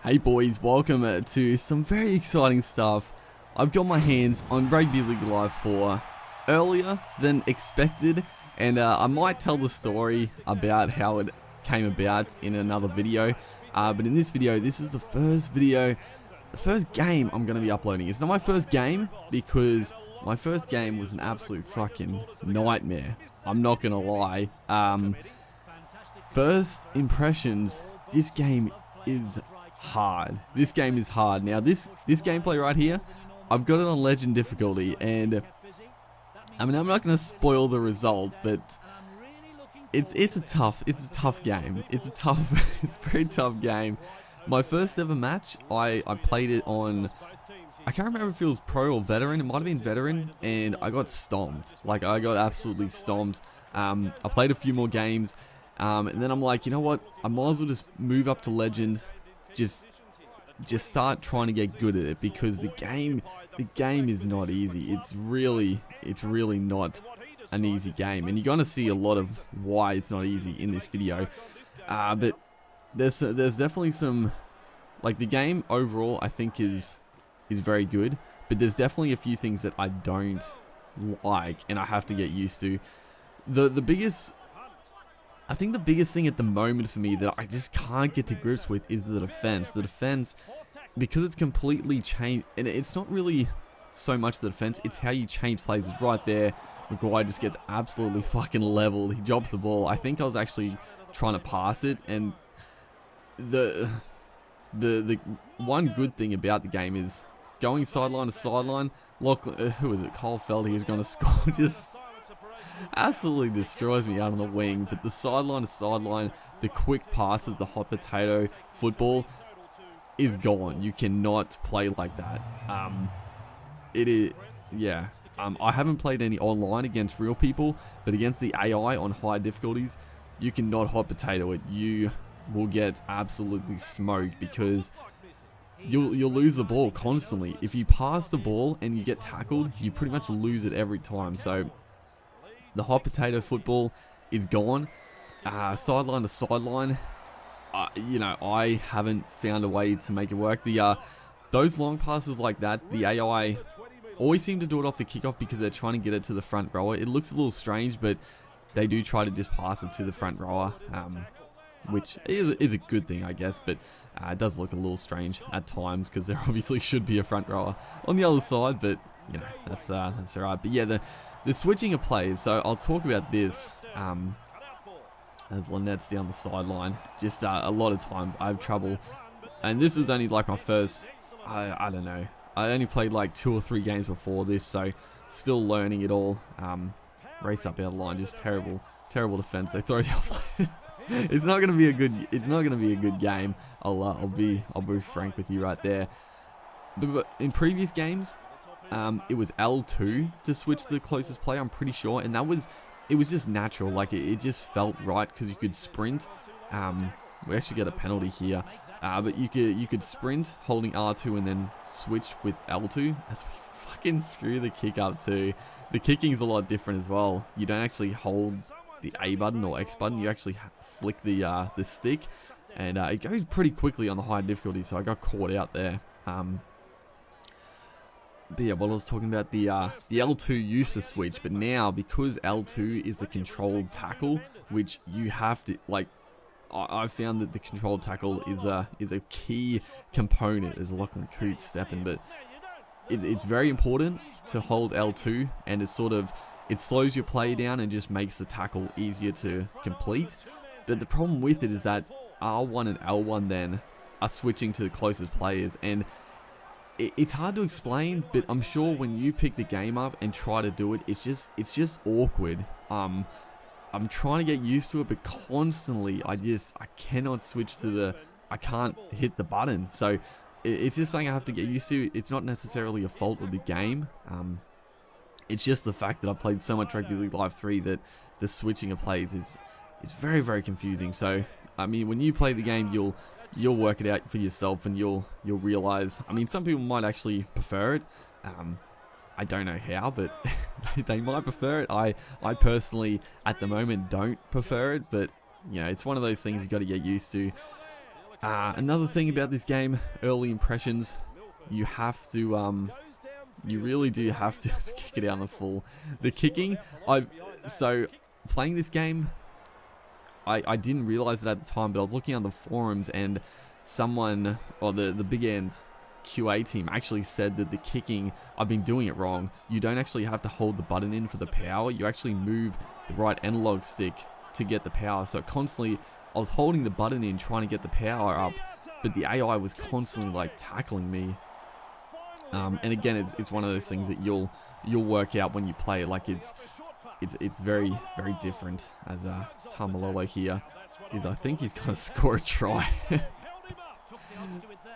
Hey boys, welcome to some very exciting stuff. I've got my hands on Rugby League Live 4 earlier than expected, and I might tell the story about how it came about in another video, but in this video, this is the first game I'm going to be uploading. It's not my first game, because my first game was an absolute fucking nightmare. I'm not going to lie. First impressions, this game is hard. This game is hard. Now this gameplay right here, I've got it on legend difficulty, and I mean, I'm not going to spoil the result, but it's a tough game. It's a very tough game. My first ever match, I played it on, I can't remember if it was pro or veteran. It might have been veteran, and I got stomped. Like, I got absolutely stomped. I played a few more games, and then I'm like, you know what? I might as well just move up to legend. Just start trying to get good at it, because the game is not easy. It's really not an easy game, and you're gonna see a lot of why it's not easy in this video. But there's definitely some, like, the game overall I think is very good, but there's definitely a few things that I don't like and I have to get used to. I think the biggest thing at the moment for me that I just can't get to grips with is the defense. The defense, because it's completely changed, and it's not really so much the defense, it's how you change plays. It's right there. Maguire just gets absolutely fucking leveled. He drops the ball. I think I was actually trying to pass it, and the one good thing about the game is going sideline to sideline. Look, who is it? Cole felt he was going to score. Just absolutely destroys me out on the wing. But the sideline to sideline, the quick passes, the hot potato football is gone. You cannot play like that. It is, yeah. I haven't played any online against real people, but against the AI on high difficulties, you cannot hot potato it. You will get absolutely smoked, because you'll lose the ball constantly. If you pass the ball and you get tackled, you pretty much lose it every time. So the hot potato football is gone. Sideline to sideline, you know, I haven't found a way to make it work. Those long passes like that, the AI always seem to do it off the kickoff because they're trying to get it to the front rower. It looks a little strange, but they do try to just pass it to the front rower, which is a good thing, I guess, but it does look a little strange at times, because there obviously should be a front rower on the other side, but you know, that's alright. But yeah, the switching of plays, so I'll talk about this as Lynette's down the sideline. Just a lot of times I have trouble, and this is only like my first, I don't know, I only played like 2 or 3 games before this, so still learning it all. Race up out of line, just terrible defense. They throw the offline. It's not gonna be a good game. I'll be frank with you right there. But in previous games, it was L2 to switch the closest player, I'm pretty sure, and it was just natural. Like, it just felt right, because you could sprint. We actually get a penalty here, but you could sprint holding R2 and then switch with L2, as we fucking screw the kick up too. The kicking's a lot different as well. You don't actually hold the A button or X button. You actually flick the stick, and it goes pretty quickly on the high difficulty. So I got caught out there. But yeah, what I was talking about, the L2 used to switch, but now, because L2 is a controlled tackle, which you have to, like, I've found that the controlled tackle is a key component, as Lachlan Coote stepping, but it's very important to hold L2, and it slows your play down and just makes the tackle easier to complete. But the problem with it is that R1 and L1 then are switching to the closest players, and it's hard to explain, but I'm sure when you pick the game up and try to do it, it's just awkward. I'm trying to get used to it, but constantly I cannot switch to I can't hit the button. So it's just something I have to get used to. It's not necessarily a fault of the game. It's just the fact that I've played so much Rugby League Live 3 that the switching of plays is very, very confusing. So, I mean, when you play the game, you'll work it out for yourself, and you'll realize, I mean, some people might actually prefer it. I don't know how, but they might prefer it. I personally, at the moment, don't prefer it, but you know, it's one of those things you got to get used to. Another thing about this game, early impressions, you have to, you really do have to kick it out on the full. The kicking, so playing this game, I didn't realize it at the time, but I was looking on the forums and someone, or the Big End QA team actually said that the kicking, I've been doing it wrong. You don't actually have to hold the button in for the power, you actually move the right analog stick to get the power. So constantly, I was holding the button in trying to get the power up, but the AI was constantly like tackling me. And again, it's one of those things that you'll work out when you play it. Like it's very, very different. As Tamalolo here is, I think he's gonna score a try.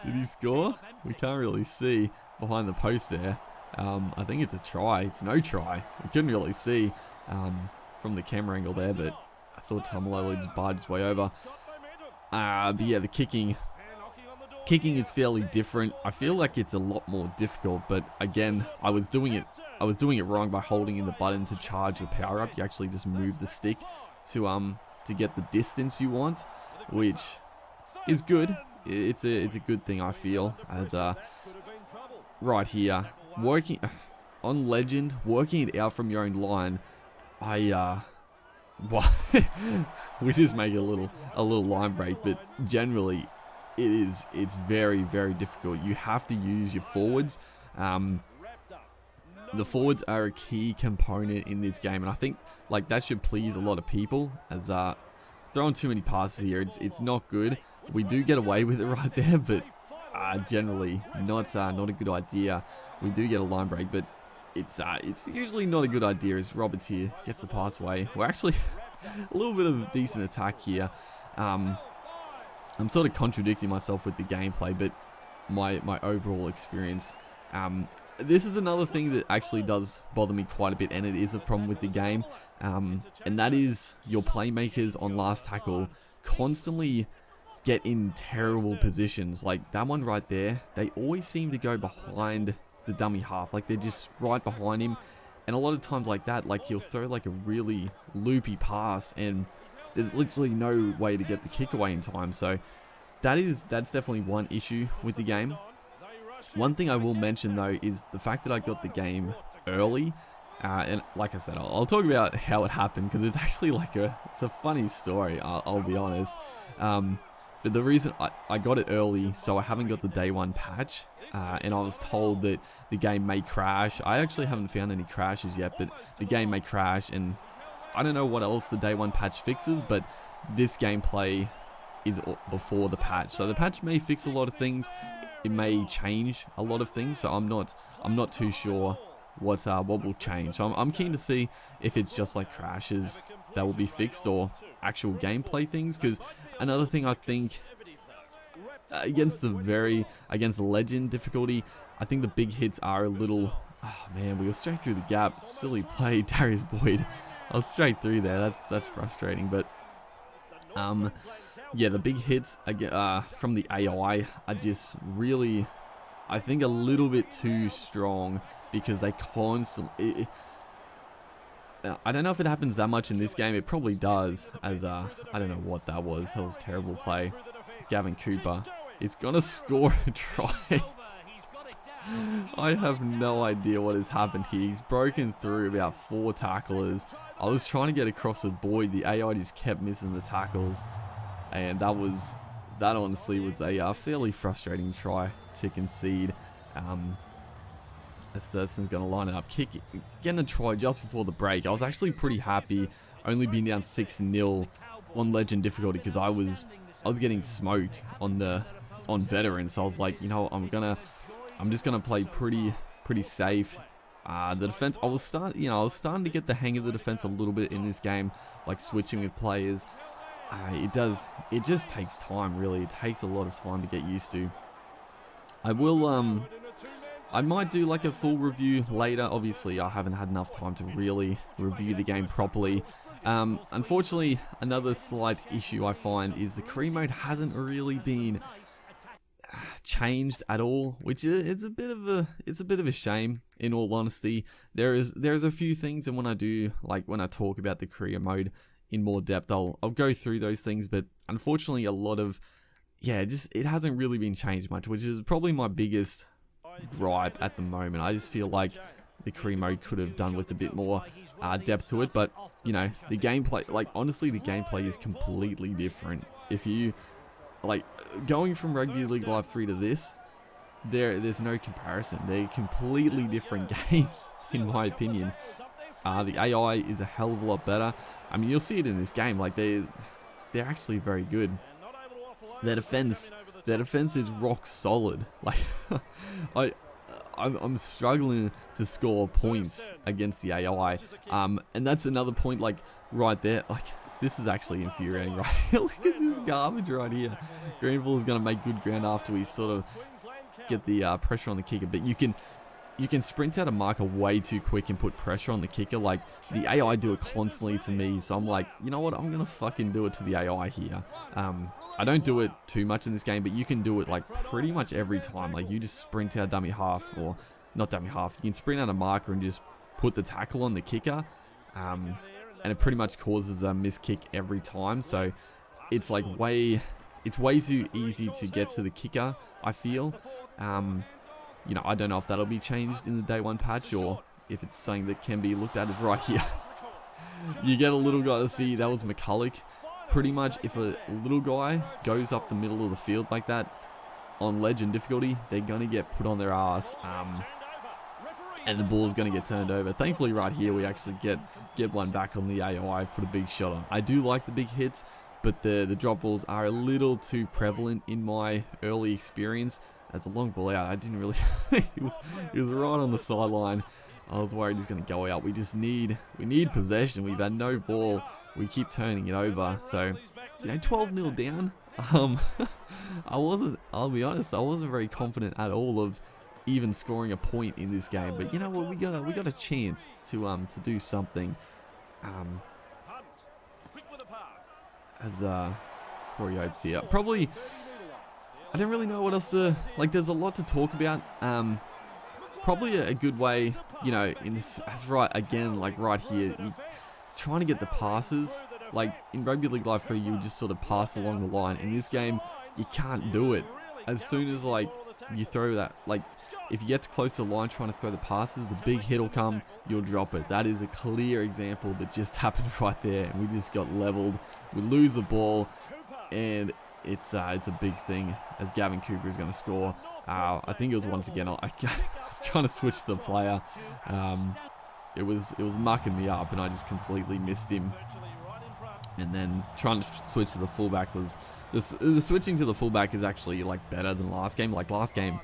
Did he score? We can't really see behind the post there. I think it's a try. It's no try. We couldn't really see from the camera angle there, but I thought Tamalolo just barged his way over. But yeah, the kicking is fairly different. I feel like it's a lot more difficult, but again, I was doing it wrong by holding in the button to charge the power up. You actually just move the stick to get the distance you want, which is good. It's a good thing, I feel, as right here, working on Legend, working it out from your own line. We just make a little line break, but generally it's very, very difficult. You have to use your forwards. The forwards are a key component in this game, and I think like that should please a lot of people, as throwing too many passes here, it's not good. We do get away with it right there, but generally not a good idea. We do get a line break, but it's usually not a good idea, as Roberts here gets the pass away. We're actually a little bit of a decent attack here. I'm sort of contradicting myself with the gameplay, but my overall experience. This is another thing that actually does bother me quite a bit, and it is a problem with the game, and that is your playmakers on last tackle constantly get in terrible positions. Like that one right there, they always seem to go behind the dummy half, like they're just right behind him, and a lot of times like that, like he'll throw like a really loopy pass and there's literally no way to get the kick away in time. So that's definitely one issue with the game. One thing I will mention though is the fact that I got the game early, and like I said, I'll talk about how it happened, because it's actually like it's a funny story, I'll be honest. But the reason I got it early, so I haven't got the day one patch, and I was told that the game may crash. I actually haven't found any crashes yet, but the game may crash, and I don't know what else the day one patch fixes, but this gameplay is before the patch. So the patch may fix a lot of things, it may change a lot of things, so I'm not too sure what will change. So I'm keen to see if it's just like crashes that will be fixed, or actual gameplay things, because another thing I think against the Legend difficulty, I think the big hits are a little, oh man, we were straight through the gap. Silly play, Darius Boyd. I was straight through there. That's frustrating, but yeah, the big hits from the AI are just really, I think, a little bit too strong, because they constantly, I don't know if it happens that much in this game. It probably does, as I don't know what that was. That was a terrible play. Gavin Cooper is gonna score a try. I have no idea what has happened here. He's broken through about 4 tacklers. I was trying to get across with Boyd. The AI just kept missing the tackles, and that honestly was a fairly frustrating try to concede. As Thurston's going to line it up, getting a try just before the break. I was actually pretty happy, only being down 6-0 on Legend difficulty, because I was getting smoked on veteran. So I was like, you know, I'm just gonna play pretty safe. The defense, I was starting to get the hang of the defense a little bit in this game, like switching with players. It just takes time, really. It takes a lot of time to get used to. I might do like a full review later. Obviously, I haven't had enough time to really review the game properly. Unfortunately, another slight issue I find is the career mode hasn't really been changed at all, which is a bit of a shame, in all honesty. There's a few things, and when I talk about the career mode in more depth, I'll go through those things, but unfortunately a lot of yeah, it hasn't really been changed much, which is probably my biggest gripe at the moment. I just feel like the career mode could have done with a bit more depth to it, but you know, the gameplay, like honestly, the gameplay is completely different. If you like going from Rugby League Live 3 to this, there's no comparison. They're completely different games, in my opinion. The AI is a hell of a lot better. I mean, you'll see it in this game. Like they're actually very good. Their defense is rock solid. Like I'm struggling to score points against the AI. And that's another point. Like right there. Like this is actually infuriating. Right? Look at this garbage right here. Greenville is going to make good ground after we sort of get the pressure on the kicker, but you can sprint out a marker way too quick and put pressure on the kicker. Like the AI do it constantly to me, so I'm like, you know what, I'm gonna fucking do it to the AI here. I don't do it too much in this game, but you can do it like pretty much every time. Like you just sprint out dummy half, or not dummy half, you can sprint out a marker and just put the tackle on the kicker, and it pretty much causes a missed kick every time. So it's like way too easy to get to the kicker, I feel. You know, I don't know if that'll be changed in the day one patch or if it's something that can be looked at as right here. You get a little guy to see, that was McCulloch. Pretty much if a little guy goes up the middle of the field like that on legend difficulty, they're going to get put on their ass. And the ball's going to get turned over. Thankfully right here we actually get one back on the AOI, put a big shot on. I do like the big hits, but the drop balls are a little too prevalent in my early experience. As a long ball out, I didn't really... He was right on the sideline. I was worried he's going to go out. We need possession. We've had no ball. We keep turning it over. So, you know, 12-0 down. I'll be honest, I wasn't very confident at all of even scoring a point in this game. But you know what, we got a chance to do something. As Corey Oates here. Probably... I don't really know what else to, like, there's a lot to talk about. Probably a good way, you know, in this, that's right, again, like right here, trying to get the passes. Like in Rugby League Live 3, you would just sort of pass along the line. In this game, you can't do it. As soon as like you throw that, like if you get too close to the line trying to throw the passes, the big hit will come, you'll drop it. That is a clear example that just happened right there, and we just got leveled. We lose the ball, and it's a big thing as Gavin Cooper is going to score. I think it was once again, I was trying to switch the player. It was mucking me up and I just completely missed him. And then trying to switch to the fullback was... The switching to the fullback is actually like better than last game. Like last game,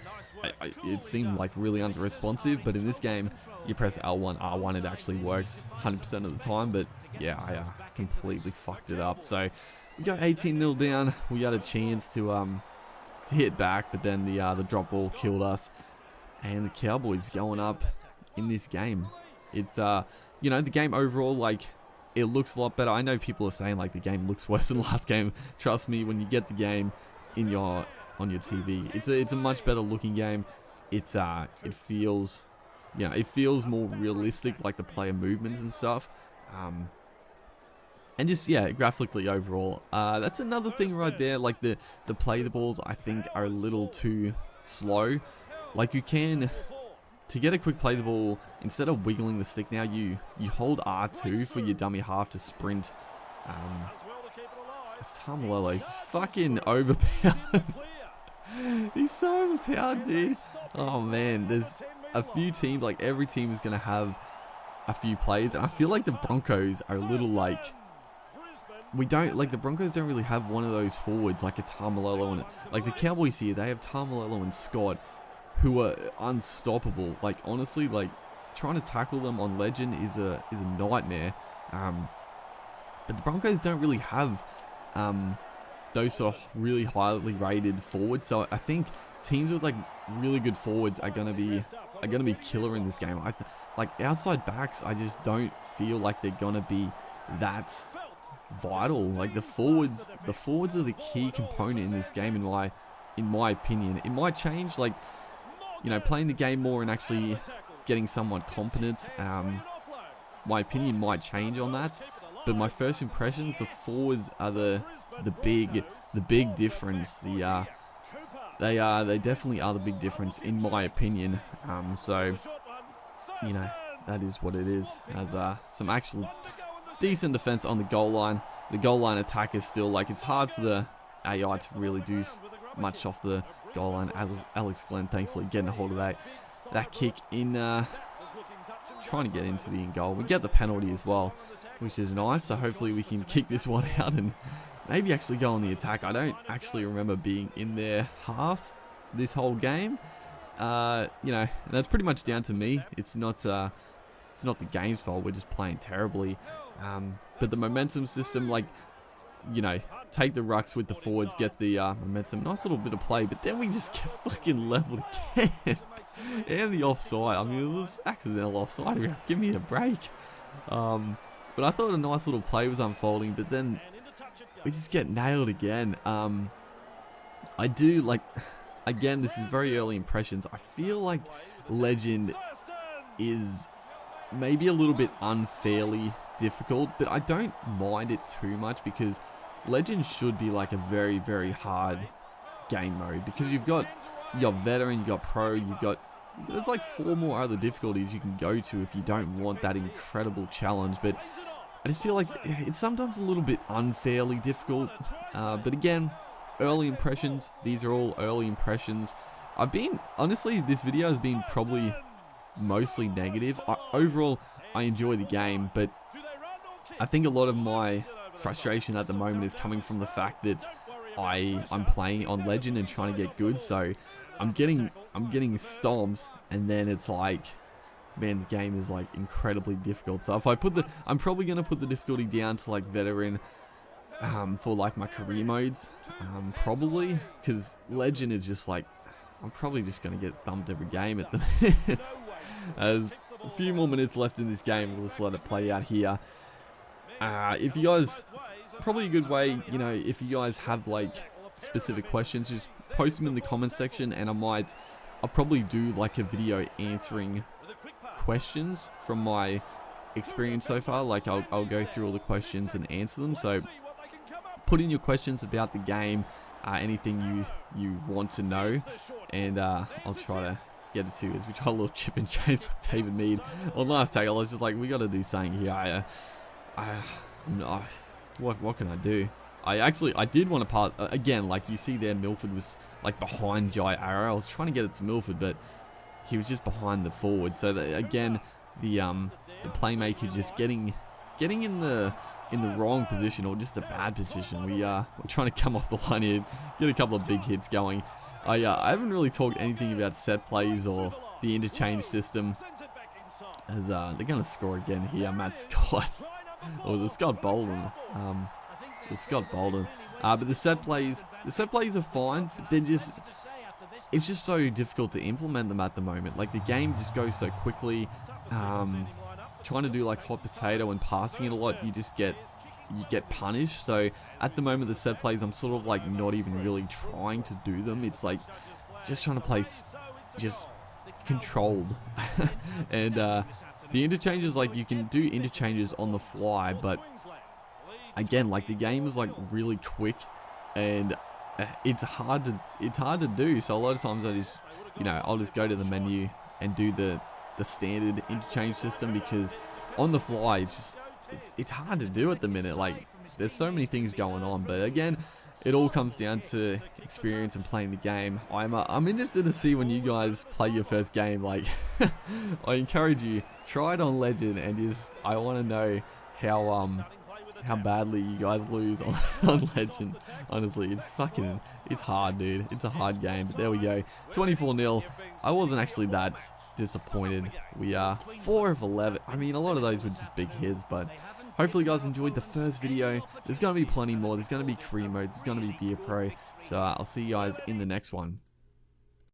it seemed like really unresponsive, but in this game, you press L1, R1, it actually works 100% of the time. But yeah, I completely fucked it up. So we got 18-0 down. We had a chance to hit back, but then the drop ball killed us. And the Cowboys going up in this game. It's you know, the game overall, like, it looks a lot better. I know people are saying like the game looks worse than last game. Trust me, when you get the game on your TV, it's a much better looking game. It feels, you know, it feels more realistic, like the player movements and stuff. And just, yeah, graphically overall, that's another thing right there. Like the play the balls, I think, are a little too slow. Like you can, to get a quick play the ball, instead of wiggling the stick now, you hold R2 for your dummy half to sprint. It's Tamalolo. He's fucking overpowered. He's so overpowered, dude. Oh man, there's a few teams, like every team is going to have a few plays. And I feel like the Broncos are a little like... the Broncos don't really have one of those forwards like a Tamalolo and like the Cowboys here, they have Tamalolo and Scott who are unstoppable. Like honestly, like trying to tackle them on legend is a nightmare. But the Broncos don't really have those sort of really highly rated forwards. So I think teams with like really good forwards are gonna be killer in this game. Like outside backs, I just don't feel like they're gonna be that vital. Like the forwards are the key component in this game in my opinion. It might change, like, you know, playing the game more and actually getting somewhat competent. My opinion might change on that, but my first impressions, the forwards are the big the big difference. They definitely are the big difference in my opinion. So you know, that is what it is. As some actual decent defense on the goal line. The goal line attack is still like, it's hard for the AI to really do much off the goal line. Alex Glenn thankfully getting a hold of that kick in, trying to get into the in goal. We get the penalty as well, which is nice. So hopefully we can kick this one out and maybe actually go on the attack. I don't actually remember being in their half this whole game. You know, that's pretty much down to me. It's not the game's fault. We're just playing terribly. But the momentum system, like, you know, take the rucks with the forwards, get the momentum. Nice little bit of play, but then we just get fucking leveled again. And the offside. I mean, it was accidental offside. Give me a break. But I thought a nice little play was unfolding, but then we just get nailed again. I do, like, again, this is very early impressions. I feel like Legend is maybe a little bit unfairly difficult, but I don't mind it too much because Legend should be like a very, very hard game mode, because you got veteran, you got pro, there's like 4 more other difficulties you can go to if you don't want that incredible challenge. But I just feel like it's sometimes a little bit unfairly difficult. But again, early impressions, these are all early impressions. Honestly, this video has been probably mostly negative. Overall, I enjoy the game, but I think a lot of my frustration at the moment is coming from the fact that I'm playing on Legend and trying to get good, so I'm getting stomped, and then it's like, man, the game is like incredibly difficult. So if I'm probably gonna put the difficulty down to like veteran, for like my career modes, probably, because Legend is just like, I'm probably just gonna get thumped every game at the minute. As a few more minutes left in this game, we'll just let it play out here. If you guys, probably a good way, you know, if you guys have like specific questions, just post them in the comments section, and I'll probably do like a video answering questions from my experience so far. Like I'll go through all the questions and answer them. So put in your questions about the game, anything you want to know, and I'll try to get it to you as we try a little chip and chase with David Mead. On last take, I was just like, we got to do something here. What can I do? I did want to pass again. Like you see there, Milford was like behind Jai Arrow. I was trying to get it to Milford, but he was just behind the forward. So that, again, the playmaker just getting in the wrong position, or just a bad position. We're trying to come off the line here, get a couple of big hits going. I haven't really talked anything about set plays or the interchange system, as they're going to score again here. Matt Scott, or the Scott Bolden. But the set plays are fine, but it's just so difficult to implement them at the moment. Like the game just goes so quickly. Trying to do like hot potato and passing it a lot, you get punished. So at the moment, the set plays, I'm sort of like not even really trying to do them. It's like just trying to play just controlled. And the interchanges, like you can do interchanges on the fly, but again, like the game is like really quick, and it's hard to do. So a lot of times I just, I'll just go to the menu and do the standard interchange system, because on the fly it's hard to do at the minute. Like there's so many things going on, but again, it all comes down to experience and playing the game. I'm interested to see when you guys play your first game. Like I encourage you, try it on Legend, and I want to know how badly you guys lose on Legend. Honestly, it's hard, dude. It's a hard game, but there we go. 24-0. I wasn't actually that disappointed. We are 4 of 11. I mean, a lot of those were just big hits, but hopefully you guys enjoyed the first video. There's going to be plenty more. There's going to be career modes. There's going to be Beer Pro. So I'll see you guys in the next one.